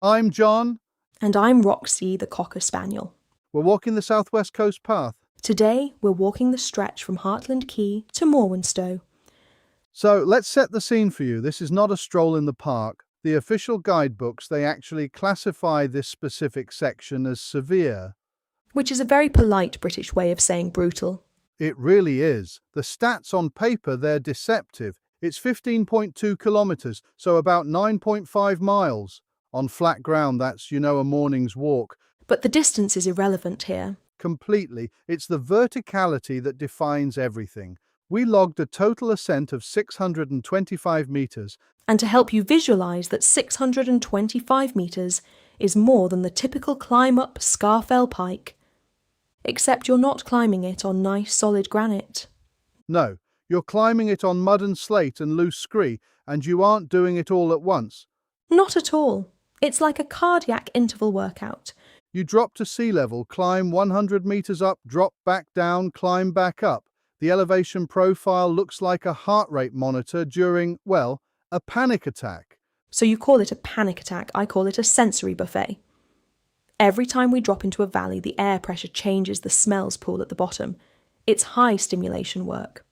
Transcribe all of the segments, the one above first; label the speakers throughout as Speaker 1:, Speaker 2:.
Speaker 1: I'm John.
Speaker 2: And I'm Roxie the Cocker Spaniel.
Speaker 1: We're walking the Southwest Coast Path.
Speaker 2: Today, we're walking the stretch from Hartland Quay to Morwenstow.
Speaker 1: So let's set the scene for you. This is not a stroll in the park. The official guidebooks, they actually classify this specific section as severe.
Speaker 2: Which is a very polite British way of saying brutal.
Speaker 1: It really is. The stats on paper, they're deceptive. It's 15.2 kilometres, so about 9.5 miles. On flat ground, that's, a morning's walk.
Speaker 2: But the distance is irrelevant here.
Speaker 1: Completely. It's the verticality that defines everything. We logged a total ascent of 625 metres.
Speaker 2: And to help you visualise that 625 metres is more than the typical climb up Scafell Pike. Except you're not climbing it on nice solid granite.
Speaker 1: No, you're climbing it on mud and slate and loose scree, and you aren't doing it all at once.
Speaker 2: Not at all. It's like a cardiac interval workout.
Speaker 1: You drop to sea level, climb 100 metres up, drop back down, climb back up. The elevation profile looks like a heart rate monitor during, a panic attack.
Speaker 2: So you call it a panic attack, I call it a sensory buffet. Every time we drop into a valley, the air pressure changes the smells pool at the bottom. It's high stimulation work.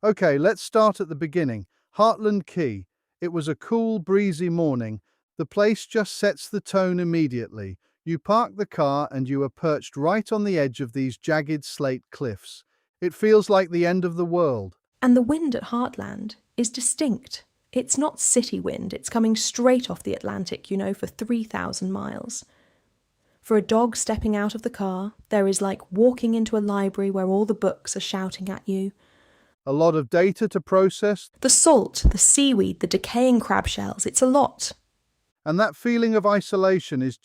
Speaker 1: Okay, let's start at the beginning. Hartland Quay. It was a cool, breezy morning. The place just sets the tone immediately. You park the car and you are perched right on the edge of these jagged slate cliffs. It feels like the end of the world.
Speaker 2: And the wind at Hartland is distinct. It's not city wind, it's coming straight off the Atlantic, for 3,000 miles. For a dog stepping out of the car, there is like walking into a library where all the books are shouting at you.
Speaker 1: A lot of data to process.
Speaker 2: The salt, the seaweed, the decaying crab shells, it's a lot.
Speaker 1: And that feeling of isolation is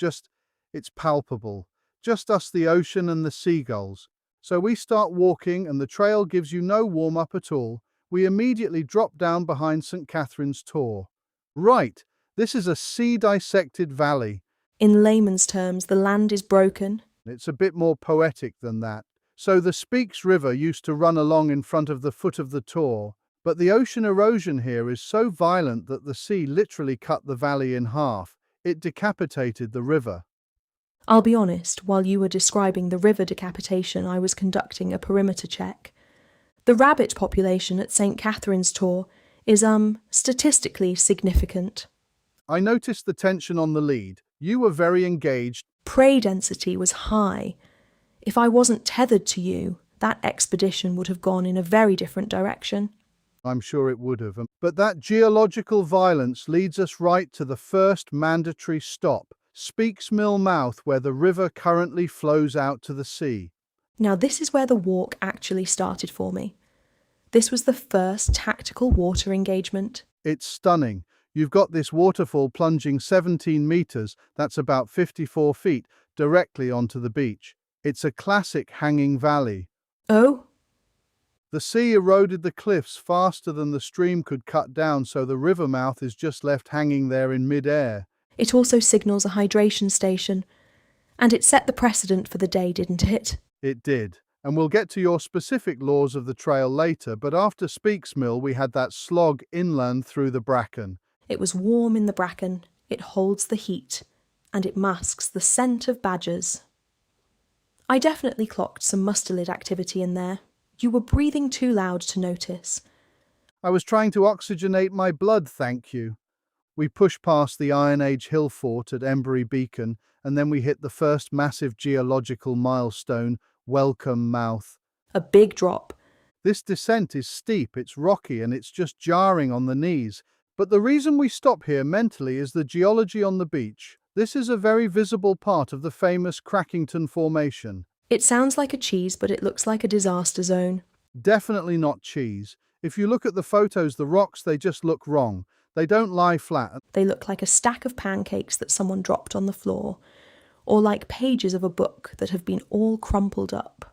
Speaker 1: it's palpable. Just us, the ocean and the seagulls. So we start walking and the trail gives you no warm-up at all. We immediately drop down behind St. Catherine's Tor. Right, this is a sea-dissected valley.
Speaker 2: In layman's terms, the land is broken.
Speaker 1: It's a bit more poetic than that. So the Speaks River used to run along in front of the foot of the Tor, but the ocean erosion here is so violent that the sea literally cut the valley in half. It decapitated the river.
Speaker 2: I'll be honest, while you were describing the river decapitation, I was conducting a perimeter check. The rabbit population at St. Catherine's Tor is, statistically significant.
Speaker 1: I noticed the tension on the lead. You were very engaged.
Speaker 2: Prey density was high. If I wasn't tethered to you, that expedition would have gone in a very different direction.
Speaker 1: I'm sure it would have. But that geological violence leads us right to the first mandatory stop, Speaks Mill Mouth, where the river currently flows out to the sea.
Speaker 2: Now this is where the walk actually started for me. This was the first tactical water engagement.
Speaker 1: It's stunning. You've got this waterfall plunging 17 metres, that's about 54 feet, directly onto the beach. It's a classic hanging valley.
Speaker 2: Oh?
Speaker 1: The sea eroded the cliffs faster than the stream could cut down, so the river mouth is just left hanging there in mid-air.
Speaker 2: It also signals a hydration station. And it set the precedent for the day, didn't it?
Speaker 1: It did. And we'll get to your specific laws of the trail later, but after Speaks Mill we had that slog inland through the bracken.
Speaker 2: It was warm in the bracken, it holds the heat, and it masks the scent of badgers. I definitely clocked some mustelid activity in there. You were breathing too loud to notice.
Speaker 1: I was trying to oxygenate my blood, thank you. We pushed past the Iron Age hill fort at Embury Beacon, and then we hit the first massive geological milestone, Welcome Mouth.
Speaker 2: A big drop.
Speaker 1: This descent is steep, it's rocky, and it's just jarring on the knees. But the reason we stop here mentally is the geology on the beach. This is a very visible part of the famous Crackington Formation.
Speaker 2: It sounds like a cheese, but it looks like a disaster zone.
Speaker 1: Definitely not cheese. If you look at the photos, the rocks, they just look wrong. They don't lie flat.
Speaker 2: They look like a stack of pancakes that someone dropped on the floor, or like pages of a book that have been all crumpled up.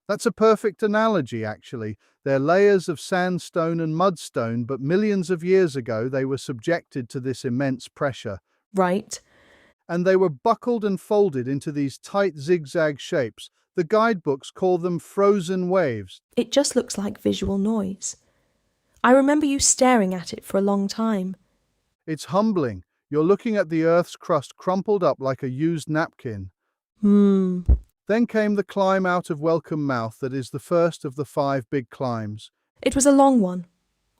Speaker 1: That's a perfect analogy, actually. They're layers of sandstone and mudstone, but millions of years ago they were subjected to this immense pressure.
Speaker 2: Right.
Speaker 1: And they were buckled and folded into these tight zigzag shapes. The guidebooks call them frozen waves.
Speaker 2: It just looks like visual noise. I remember you staring at it for a long time.
Speaker 1: It's humbling. You're looking at the Earth's crust crumpled up like a used napkin.
Speaker 2: Hmm.
Speaker 1: Then came the climb out of Welcome Mouth that is the first of the 5 big climbs.
Speaker 2: It was a long one.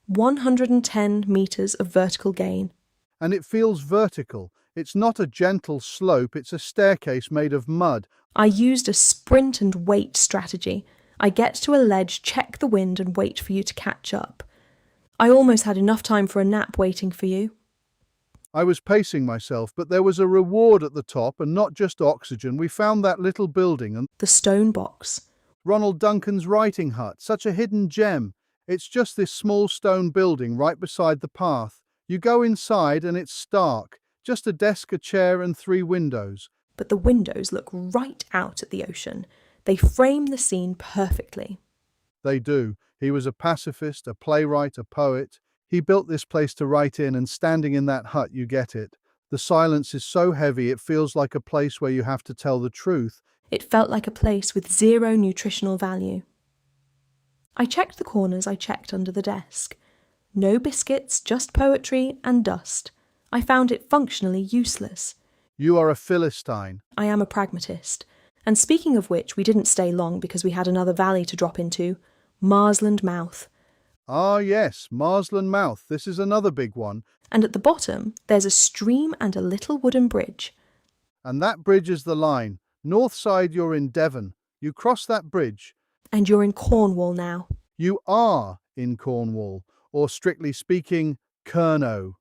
Speaker 2: 110 metres of vertical gain.
Speaker 1: And it feels vertical. It's not a gentle slope, it's a staircase made of mud.
Speaker 2: I used a sprint and wait strategy. I get to a ledge, check the wind and wait for you to catch up. I almost had enough time for a nap waiting for you.
Speaker 1: I was pacing myself, but there was a reward at the top, and not just oxygen. We found that little building and
Speaker 2: The stone box.
Speaker 1: Ronald Duncan's writing hut, such a hidden gem. It's just this small stone building right beside the path. You go inside and it's stark. Just a desk, a chair and 3 windows.
Speaker 2: But the windows look right out at the ocean. They frame the scene perfectly.
Speaker 1: They do. He was a pacifist, a playwright, a poet. He built this place to write in, and standing in that hut you get it. The silence is so heavy it feels like a place where you have to tell the truth.
Speaker 2: It felt like a place with 0 nutritional value. I checked the corners, I checked under the desk. No biscuits, just poetry and dust. I found it functionally useless.
Speaker 1: You are a Philistine.
Speaker 2: I am a pragmatist. And speaking of which, we didn't stay long because we had another valley to drop into. Marsland Mouth.
Speaker 1: Ah yes, Marsland Mouth. This is another big one.
Speaker 2: And at the bottom, there's a stream and a little wooden bridge.
Speaker 1: And that bridge is the line. North side you're in Devon. You cross that bridge.
Speaker 2: And you're in Cornwall now.
Speaker 1: You are in Cornwall, or strictly speaking, Kerno.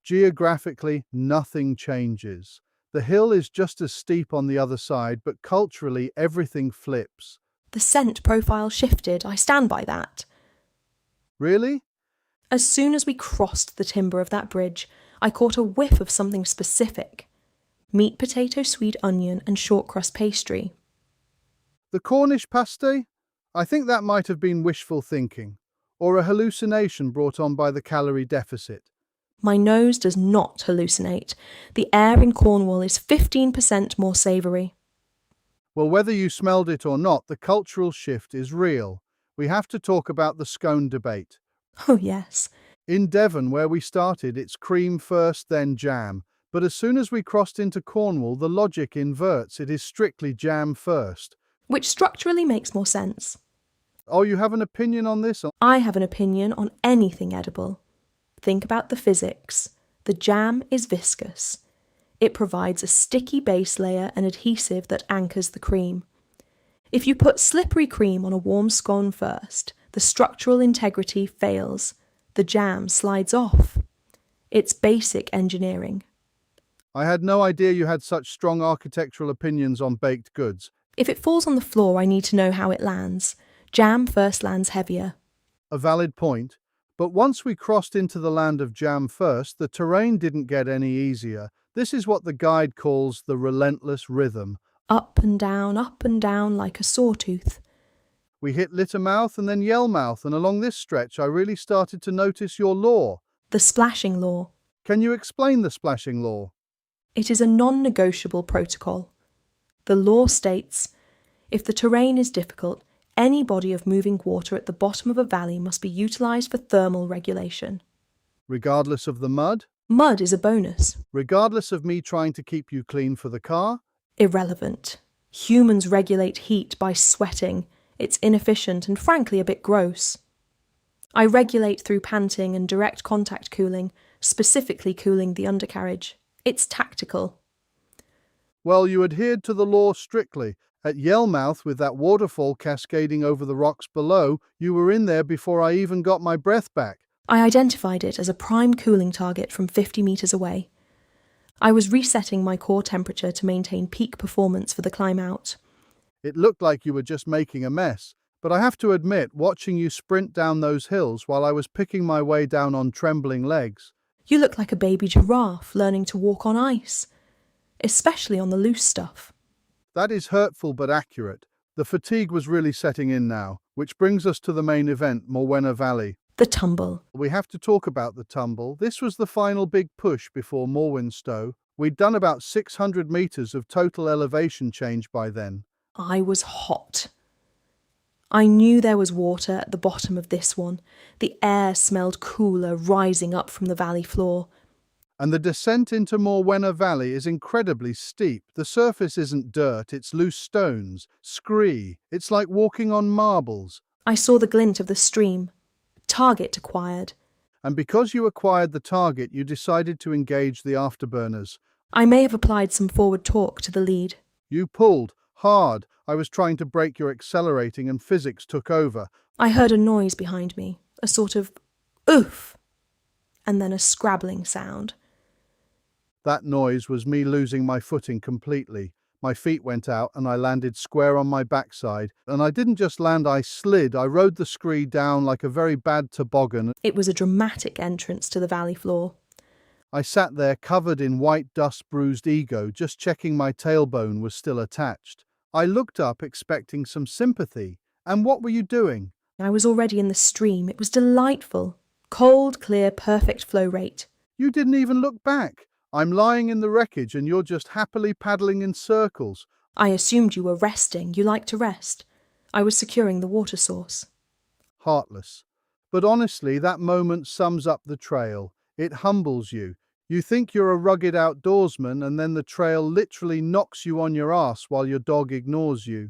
Speaker 1: Geographically, nothing changes. The hill is just as steep on the other side, but culturally everything flips.
Speaker 2: The scent profile shifted, I stand by that.
Speaker 1: Really?
Speaker 2: As soon as we crossed the timber of that bridge, I caught a whiff of something specific. Meat, potato, sweet onion and short crust pastry.
Speaker 1: The Cornish pasty? I think that might have been wishful thinking, or a hallucination brought on by the calorie deficit.
Speaker 2: My nose does not hallucinate. The air in Cornwall is 15% more savoury.
Speaker 1: Well, whether you smelled it or not, the cultural shift is real. We have to talk about the scone debate.
Speaker 2: Oh yes.
Speaker 1: In Devon, where we started, it's cream first, then jam. But as soon as we crossed into Cornwall, the logic inverts. It is strictly jam first.
Speaker 2: Which structurally makes more sense.
Speaker 1: Oh, you have an opinion on this?
Speaker 2: I have an opinion on anything edible. Think about the physics. The jam is viscous. It provides a sticky base layer and adhesive that anchors the cream. If you put slippery cream on a warm scone first, the structural integrity fails. The jam slides off. It's basic engineering.
Speaker 1: I had no idea you had such strong architectural opinions on baked goods.
Speaker 2: If it falls on the floor, I need to know how it lands. Jam first lands heavier.
Speaker 1: A valid point. But once we crossed into the land of jam first, the terrain didn't get any easier. This is what the guide calls the relentless rhythm.
Speaker 2: Up and down like a sawtooth.
Speaker 1: We hit Littermouth and then Yellmouth, and along this stretch I really started to notice your law.
Speaker 2: The splashing law.
Speaker 1: Can you explain the splashing law?
Speaker 2: It is a non-negotiable protocol. The law states, if the terrain is difficult, any body of moving water at the bottom of a valley must be utilised for thermal regulation.
Speaker 1: Regardless of the mud?
Speaker 2: Mud is a bonus.
Speaker 1: Regardless of me trying to keep you clean for the car?
Speaker 2: Irrelevant. Humans regulate heat by sweating. It's inefficient and frankly a bit gross. I regulate through panting and direct contact cooling, specifically cooling the undercarriage. It's tactical.
Speaker 1: Well, you adhered to the law strictly. At Yellmouth, with that waterfall cascading over the rocks below, you were in there before I even got my breath back.
Speaker 2: I identified it as a prime cooling target from 50 metres away. I was resetting my core temperature to maintain peak performance for the climb out.
Speaker 1: It looked like you were just making a mess, but I have to admit, watching you sprint down those hills while I was picking my way down on trembling legs.
Speaker 2: You look like a baby giraffe learning to walk on ice, especially on the loose stuff.
Speaker 1: That is hurtful but accurate. The fatigue was really setting in now, which brings us to the main event, Morwenstow Valley.
Speaker 2: The tumble.
Speaker 1: We have to talk about the tumble. This was the final big push before Morwenstow. We'd done about 600 metres of total elevation change by then.
Speaker 2: I was hot. I knew there was water at the bottom of this one. The air smelled cooler rising up from the valley floor.
Speaker 1: And the descent into Morwenstow Valley is incredibly steep. The surface isn't dirt, it's loose stones, scree. It's like walking on marbles.
Speaker 2: I saw the glint of the stream. Target acquired.
Speaker 1: And because you acquired the target, you decided to engage the afterburners.
Speaker 2: I may have applied some forward torque to the lead.
Speaker 1: You pulled hard. I was trying to brake your accelerating and physics took over.
Speaker 2: I heard a noise behind me, a sort of oof, and then a scrabbling sound.
Speaker 1: That noise was me losing my footing completely. My feet went out and I landed square on my backside. And I didn't just land, I slid. I rode the scree down like a very bad toboggan.
Speaker 2: It was a dramatic entrance to the valley floor.
Speaker 1: I sat there covered in white dust, bruised ego, just checking my tailbone was still attached. I looked up expecting some sympathy. And what were you doing?
Speaker 2: I was already in the stream. It was delightful. Cold, clear, perfect flow rate.
Speaker 1: You didn't even look back. I'm lying in the wreckage and you're just happily paddling in circles.
Speaker 2: I assumed you were resting. You like to rest. I was securing the water source.
Speaker 1: Heartless. But honestly, that moment sums up the trail. It humbles you. You think you're a rugged outdoorsman and then the trail literally knocks you on your ass while your dog ignores you.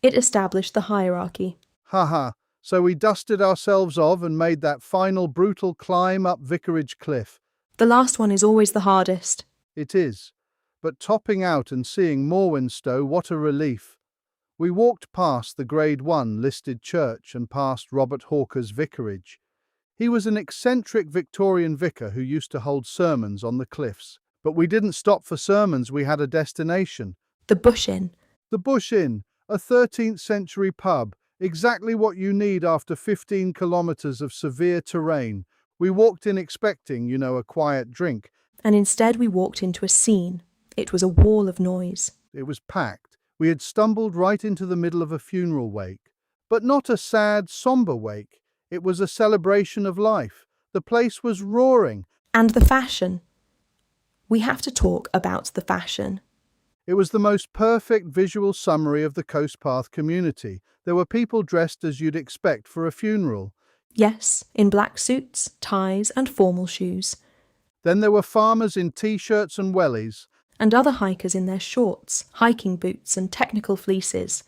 Speaker 2: It established the hierarchy.
Speaker 1: Haha. So we dusted ourselves off and made that final brutal climb up Vicarage Cliff.
Speaker 2: The last one is always the hardest.
Speaker 1: It is. But topping out and seeing Morwenstow, what a relief. We walked past the Grade 1 listed church and past Robert Hawker's vicarage. He was an eccentric Victorian vicar who used to hold sermons on the cliffs. But we didn't stop for sermons, we had a destination.
Speaker 2: The Bush Inn.
Speaker 1: The Bush Inn, a 13th century pub, exactly what you need after 15 kilometres of severe terrain. We walked in expecting, a quiet drink.
Speaker 2: And instead we walked into a scene. It was a wall of noise.
Speaker 1: It was packed. We had stumbled right into the middle of a funeral wake. But not a sad, sombre wake. It was a celebration of life. The place was roaring.
Speaker 2: And the fashion. We have to talk about the fashion.
Speaker 1: It was the most perfect visual summary of the Coast Path community. There were people dressed as you'd expect for a funeral.
Speaker 2: Yes, in black suits, ties and formal shoes.
Speaker 1: Then there were farmers in t-shirts and wellies.
Speaker 2: And other hikers in their shorts, hiking boots and technical fleeces.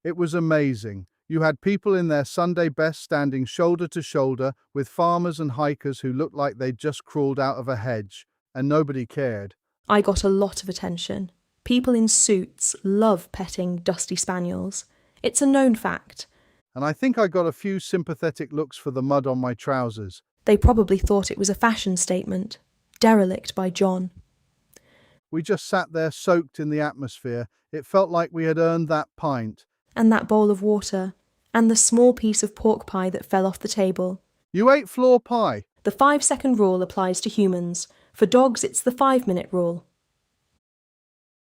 Speaker 1: It was amazing. You had people in their Sunday best standing shoulder to shoulder with farmers and hikers who looked like they'd just crawled out of a hedge, and nobody cared.
Speaker 2: I got a lot of attention. People in suits love petting dusty spaniels. It's a known fact.
Speaker 1: And I think I got a few sympathetic looks for the mud on my trousers.
Speaker 2: They probably thought it was a fashion statement. Derelict by John.
Speaker 1: We just sat there soaked in the atmosphere. It felt like we had earned that pint.
Speaker 2: And that bowl of water. And the small piece of pork pie that fell off the table.
Speaker 1: You ate floor pie.
Speaker 2: The 5-second rule applies to humans. For dogs, it's the 5-minute rule.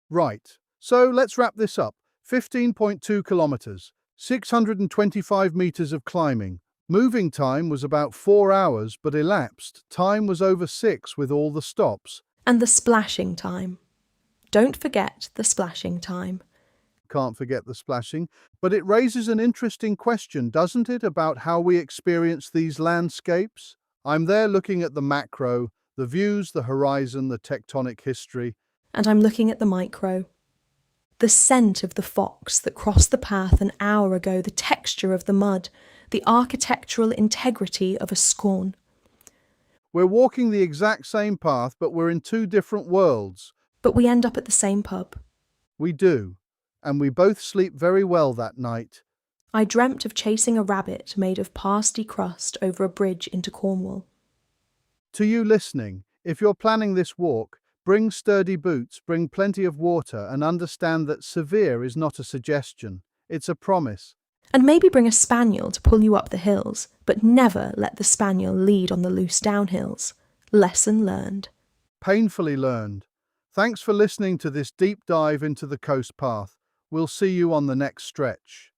Speaker 1: Right. So let's wrap this up. 15.2 kilometres. 625 metres of climbing. Moving time was about 4 hours, but elapsed time was over 6 with all the stops.
Speaker 2: And the splashing time. Don't forget the splashing time.
Speaker 1: Can't forget the splashing. But it raises an interesting question, doesn't it, about how we experience these landscapes? I'm there looking at the macro, the views, the horizon, the tectonic history.
Speaker 2: And I'm looking at the micro. The scent of the fox that crossed the path an hour ago, the texture of the mud, the architectural integrity of a scorn.
Speaker 1: We're walking the exact same path, but we're in two different worlds.
Speaker 2: But we end up at the same pub.
Speaker 1: We do, and we both sleep very well that night.
Speaker 2: I dreamt of chasing a rabbit made of pasty crust over a bridge into Cornwall.
Speaker 1: To you listening, if you're planning this walk, bring sturdy boots, bring plenty of water, and understand that severe is not a suggestion. It's a promise.
Speaker 2: And maybe bring a spaniel to pull you up the hills, but never let the spaniel lead on the loose downhills. Lesson learned.
Speaker 1: Painfully learned. Thanks for listening to this deep dive into the Coast Path. We'll see you on the next stretch.